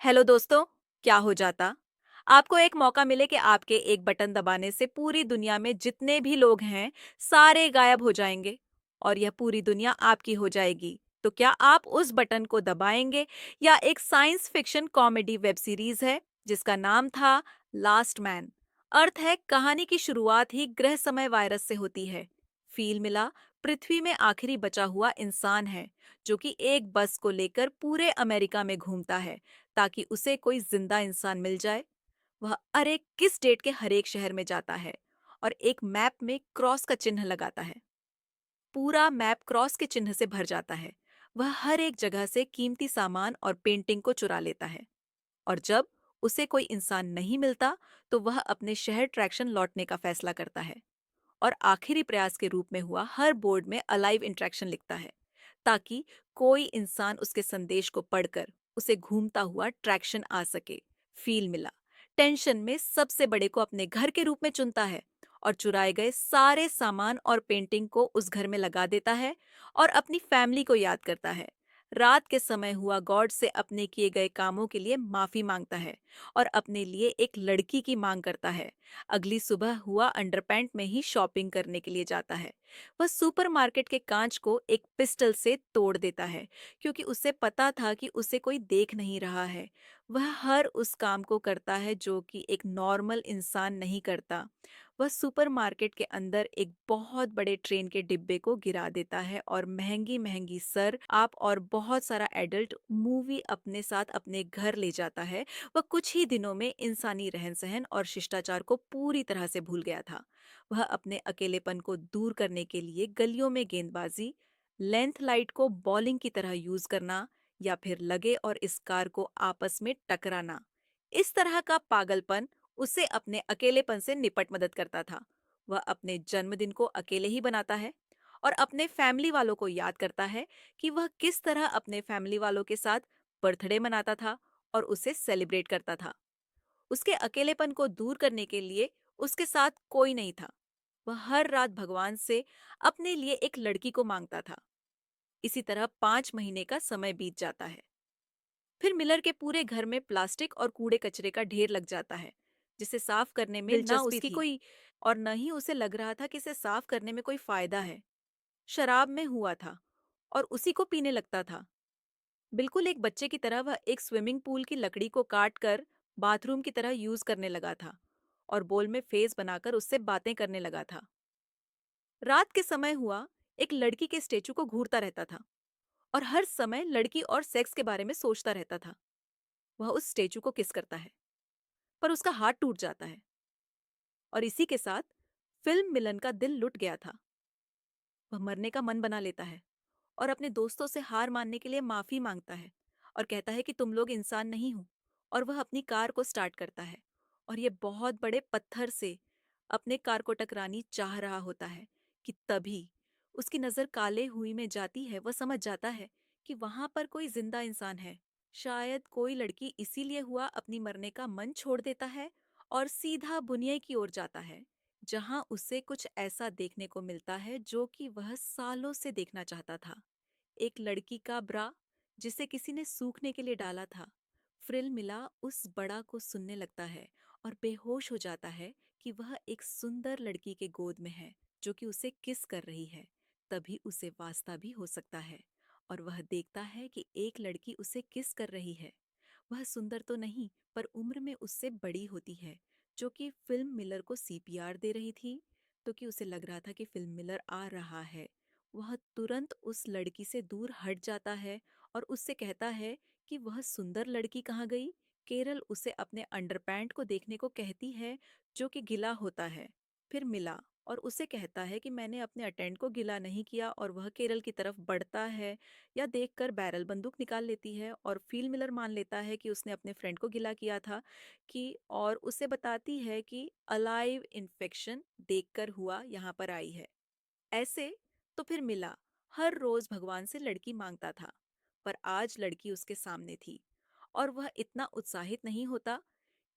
Hello दोस्तों। क्या हो जाता आपको एक मौका मिले कि आपके एक बटन दबाने से पूरी दुनिया में जितने भी लोग हैं सारे गायब हो जाएंगे और यह पूरी दुनिया आपकी हो जाएगी, तो क्या आप उस बटन को दबाएंगे? या एक science fiction comedy web series है जिसका नाम था लास्ट मैन। अर्थ है कहानी की शुरुआत ही ग्रह समय वायरस से होती है। फील मिला पृथ्वी में आखिरी बचा हुआ इंसान है जो कि एक बस को लेकर पूरे अमेरिका में घूमता है ताकि उसे कोई जिंदा इंसान मिल जाए। वह अरे किस डेट के हर एक शहर में जाता है और एक मैप में क्रॉस का चिन्ह लगाता है। पूरा मैप क्रॉस के चिन्ह से भर जाता है। वह हर एक जगह से कीमती सामान और पेंटिंग को चुरा लेता है और जब उसे कोई इंसान नहीं मिलता तो वह अपने शहर ट्रैक्शन लौटने का फैसला करता है और आखिरी प्रयास के रूप में हुआ हर बोर्ड में अलाइव इंट्रैक्शन लिखता है ताकि कोई इंसान उसके संदेश को पढ़कर उसे घूमता हुआ ट्रैक्शन आ सके। फील मिला टेंशन में सबसे बड़े को अपने घर के रूप में चुनता है और चुराए गए सारे सामान और पेंटिंग को उस घर में लगा देता है और अपनी फैमिली को याद करता है। रात के समय हुआ गॉड से अपने किए गए कामों के लिए माफी मांगता है और अपने लिए एक लड़की की मांग करता है। अगली सुबह हुआ अंडरपैंट में ही शॉपिंग करने के लिए जाता है। वह सुपरमार्केट के कांच को एक पिस्टल से तोड़ देता है क्योंकि उसे पता था कि उसे कोई देख नहीं रहा है। वह हर उस काम को करता है जो कि एक नॉर्मल इंसान नहीं करता। वह सुपरमार्केट के अंदर एक बहुत बड़े ट्रेन के डिब्बे को गिरा देता है और महंगी महंगी सर आप और बहुत सारा एडल्ट मूवी अपने साथ अपने घर ले जाता है। वह कुछ ही दिनों में इंसानी रहन सहन और शिष्टाचार को पूरी तरह से भूल गया था। वह अपने अकेलेपन को दूर करने के लिए गलियों में गेंदबाजी, लेंथ लाइट को बॉलिंग की तरह यूज करना या फिर लगे और इस कार को आपस में टकराना, इस तरह का पागलपन उसे अपने अकेलेपन से निपट मदद करता था। वह अपने जन्मदिन को अकेले ही बनाता है और अपने फैमिली वालों को याद करता है कि वह किस तरह अपने फैमिली वालों के साथ बर्थडे मनाता था और उसे सेलिब्रेट करता था। उसके अकेलेपन को दूर करने के लिए उसके साथ कोई नहीं था। वह हर रात भगवान से अपने लिए एक लड़की को मांगता था। इसी तरह 5 महीने का समय बीत जाता है। फिर मिलर के पूरे घर में प्लास्टिक और कूड़े कचरे का ढेर लग जाता है जिसे साफ करने में ना दिलचस्पी उसकी थी। कोई और न ही उसे लग रहा था कि इसे साफ करने में कोई फायदा है। शराब में हुआ था और उसी को पीने लगता था। बिल्कुल एक बच्चे की तरह वह एक स्विमिंग पूल की लकड़ी को काट कर बाथरूम की तरह यूज करने लगा था और बोल में फेस बनाकर उससे बातें करने लगा था। रात के समय हुआ एक लड़की के स्टेचू को घूरता रहता था और हर समय लड़की और सेक्स के बारे में सोचता रहता था। वह उस स्टेचू को किस करता है पर उसका हाथ टूट जाता है और इसी के साथ फिल्म मिलन का दिल लुट गया था। वह मरने का मन बना लेता है और अपने दोस्तों से हार मानने के लिए माफी मांगता है और कहता है कि तुम लोग इंसान नहीं हो। और वह अपनी कार को स्टार्ट करता है और ये बहुत बड़े पत्थर से अपने कार को टकरानी चाह रहा होता है कि तभी उसकी नजर काले हुई में जाती है। वह समझ जाता है कि वहां पर कोई जिंदा इंसान है। शायद कोई लड़की इसीलिए हुआ अपनी मरने का मन छोड़ देता है और सीधा बुनिया की ओर जाता है जहां उसे कुछ ऐसा देखने को मिलता है जो कि वह सालों से देखना चाहता था। एक लड़की का ब्रा जिसे किसी ने सूखने के लिए डाला था। फ्रिल मिला उस बड़ा को सुनने लगता है और बेहोश हो जाता है कि वह एक सुंदर लड़की के गोद में है जो कि उसे किस कर रही है। तभी उसे वास्ता भी हो सकता है और वह देखता है कि एक लड़की उसे किस कर रही है। वह सुंदर तो नहीं पर उम्र में उससे बड़ी होती है जो कि फिल्म मिलर को सीपीआर दे रही थी। तो कि उसे लग रहा था कि फिल्म मिलर आ रहा है। वह तुरंत उस लड़की से दूर हट जाता है और उससे कहता है कि वह सुंदर लड़की कहाँ गई। केरल उसे अपने अंडरपैंट को देखने को कहती है जो कि गिला होता है। फिर मिला और उसे कहता है कि मैंने अपने अटेंड को गिला नहीं किया और वह केरल की तरफ बढ़ता है या देखकर बैरल बंदूक निकाल लेती है और फील मिलर मान लेता है कि उसने अपने फ्रेंड को गिला किया था कि और उसे बताती है कि अलाइव इन्फेक्शन देखकर हुआ यहाँ पर आई है। ऐसे तो फिर मिला हर रोज भगवान से लड़की मांगता था पर आज लड़की उसके सामने थी और वह इतना उत्साहित नहीं होता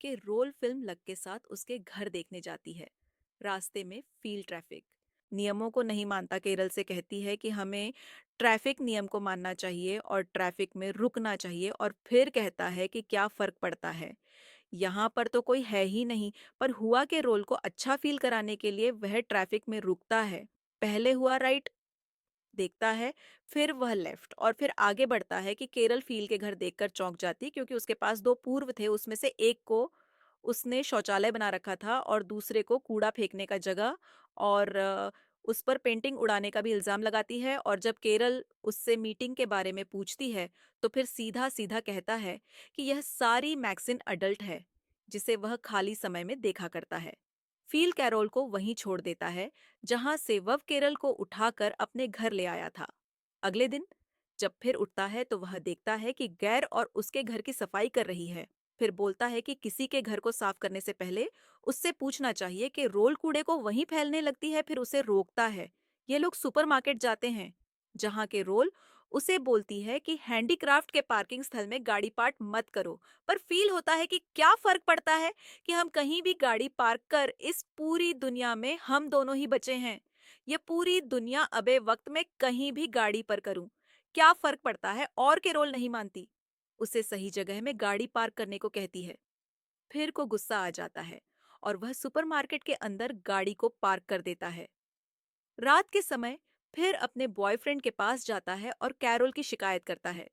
कि रोल फिल्म लग के साथ उसके घर देखने जाती है। रास्ते में फील्ड ट्रैफिक, नियमों को नहीं मानता, केरल से कहती है कि हमें ट्रैफिक नियम को मानना चाहिए और ट्रैफिक में रुकना चाहिए, और फिर कहता है कि क्या फ़र्क पड़ता है? यहाँ पर तो कोई है ही नहीं, पर हुआ के रोल को अच्छा फ़ील कराने के लिए वह ट्रैफिक में रुकता है। पहले हुआ राइट देखता है, फिर वह लेफ्ट, और फिर आगे बढ़ता है कि केरल फ़ील के घर देखकर चौंक जाती, क्योंकि उसके पास 2 पूर्व थे, उसमें से एक को उसने शौचालय बना रखा था और दूसरे को कूड़ा फेंकने का जगह, और उस पर पेंटिंग उड़ाने का भी इल्ज़ाम लगाती है। और जब केरल उससे मीटिंग के बारे में पूछती है, तो फिर सीधा-सीधा कहता है कि यह सारी मैक्सिन अडल्ट है, जिसे वह खाली समय में देखा करता है। फ़ील कैरोल को वहीं छोड़ देता है, जहां से वह केरल को उठाकर अपने घर ले आया था। अगले दिन जब फिर उठता है, तो वह देखता है कि गैर और उसके घर की सफाई कर रही है। फिर बोलता है कि किसी के घर को साफ करने से पहले उससे पूछना चाहिए कि रोल कूड़े को वहीं फैलने लगती है, फिर उसे रोकता है। ये लोग सुपरमार्केट जाते हैं, जहां के रोल उसे बोलती है कि हैंडीक्राफ्ट के पार्किंग स्थल में गाड़ी पार्क मत करो, पर फील होता है कि क्या फर्क पड़ता है कि हम कहीं भी गाड़ी पार्क कर, इस पूरी दुनिया में हम दोनों ही बचे हैं। ये पूरी दुनिया अबे वक्त में कहीं भी गाड़ी पर करूं, क्या फर्क पड़ता है? और के रोल नहीं मानती, उसे सही जगह में गाड़ी पार्क करने को कहती है। फिर को गुस्सा आ जाता है और वह सुपरमार्केट के अंदर गाड़ी को पार्क कर देता है। रात के समय फिर अपने बॉयफ्रेंड के पास जाता है और कैरोल की शिकायत करता है।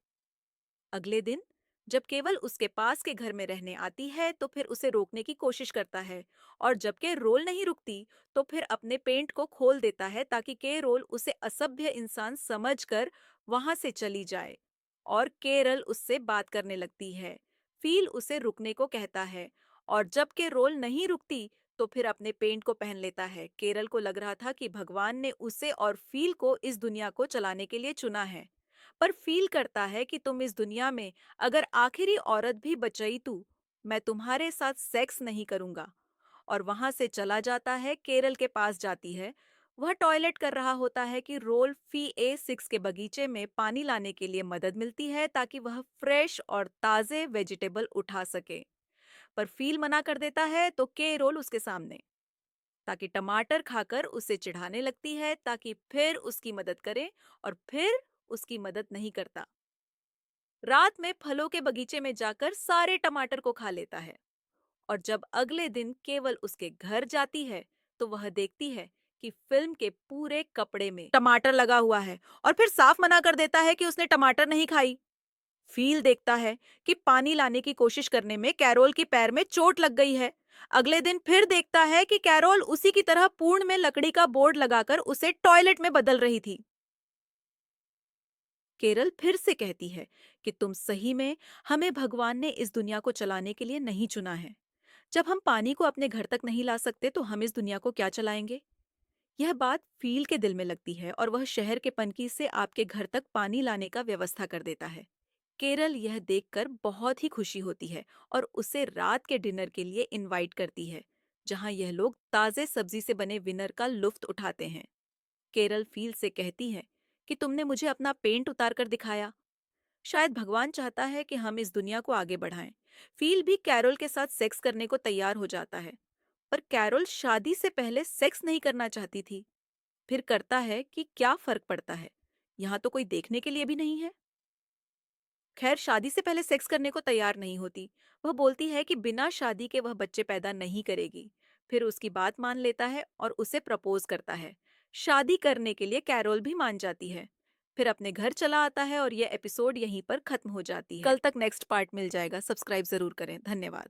अगले दिन जब केवल उसके पास के घर में रहने आती है, तो फिर उसे रोकने की कोशिश करता है, और जब के रोल नहीं रुकती, तो फिर अपने पेंट को खोल देता है ताकि के रोल उसे असभ्य इंसान समझकर वहां से चली जाए। और केरल उससे बात करने लगती है। फील उसे रुकने को कहता है, और जब के रोल नहीं रुकती, तो फिर अपने पेंट को पहन लेता है। केरल को लग रहा था कि भगवान ने उसे और फील को इस दुनिया को चलाने के लिए चुना है, पर फील करता है कि तुम इस दुनिया में अगर आखिरी औरत भी बचई तू, मैं तुम्हारे साथ सेक्स नहीं करूंगा। और वहां से चला जाता है। केरल के पास जाती है। वह टॉयलेट कर रहा होता है कि रोल फी A6 के बगीचे में पानी लाने के लिए मदद मिलती है, ताकि वह फ्रेश और ताजे वेजिटेबल उठा सके। पर फील मना कर देता है, तो के रोल उसके सामने, ताकि टमाटर खाकर उसे चिढ़ाने लगती है, ताकि फिर उसकी मदद करे, और फिर उसकी मदद नहीं करता। रात में फलों के बगीचे में जाकर सारे टमाटर को खा लेता है। और जब अगले दिन केवल उसके घर जाती है, तो वह देखती है कि फिल्म के पूरे कपड़े में टमाटर लगा हुआ है, और फिर साफ मना कर देता है कि उसने टमाटर नहीं खाई। फील देखता है कि पानी लाने की कोशिश करने में कैरोल की पैर में चोट लग गई है। अगले दिन फिर देखता है कि कैरोल उसी की तरह पूर्ण में लकड़ी का बोर्ड लगाकर उसे टॉयलेट में बदल रही थी। केरल फिर से कहती है कि तुम सही में, हमें भगवान ने इस दुनिया को चलाने के लिए नहीं चुना है। जब हम पानी को अपने घर तक नहीं ला सकते, तो हम इस दुनिया को क्या चलाएंगे? यह बात फील के दिल में लगती है, और वह शहर के पनकी से आपके घर तक पानी लाने का व्यवस्था कर देता है। केरल यह देखकर बहुत ही खुशी होती है और उसे रात के डिनर के लिए इनवाइट करती है, जहां यह लोग ताजे सब्जी से बने विनर का लुफ्त उठाते हैं। केरल फील से कहती है कि तुमने मुझे अपना पेंट उतार कर दिखाया। शायद भगवान चाहता है कि हम इस दुनिया को आगे बढ़ाएं। फील भी कैरोल के साथ सेक्स करने को तैयार हो जाता है, पर कैरोल शादी से पहले सेक्स नहीं करना चाहती थी। फिर करता है कि क्या फर्क पड़ता है, यहाँ तो कोई देखने के लिए भी नहीं है। खैर, शादी से पहले सेक्स करने को तैयार नहीं होती। वह बोलती है कि बिना शादी के वह बच्चे पैदा नहीं करेगी। फिर उसकी बात मान लेता है और उसे प्रपोज करता है। शादी करने के लिए कैरोल भी मान जाती है। फिर अपने घर चला आता है, और यह एपिसोड यहीं पर खत्म हो जाती है। कल तक नेक्स्ट पार्ट मिल जाएगा। सब्सक्राइब जरूर करें। धन्यवाद।